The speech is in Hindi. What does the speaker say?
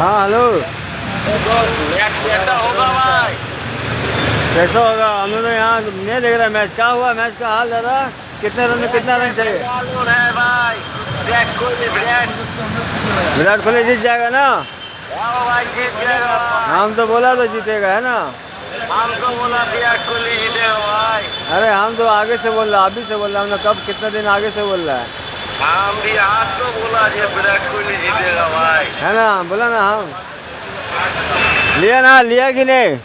हाँ हेलो। मैच कैसा होगा भाई? कैसा होगा? हम लोग यहाँ नहीं देख रहे मैच। क्या हुआ मैच का हाल दादा? कितने रन में कितना रन चाहिए? बेंगलुरु है भाई। विराट कोहली विराट कोहली जीत जाएगा ना? भाई जीत जाएगा भाई। हम तो बोला तो जीतेगा है ना। हम तो बोला विराट कोहली जीतेगा भाई। अरे हम तो आगे से बोल रहा, अभी से बोल रहा हूँ ना। कब कितना दिन आगे से बोल रहा है? हम भी आज तो बोला जी विराट कोहली जीतेगा भाई। है ना, बोला ना हम। लिया ना, लिया कि नहीं?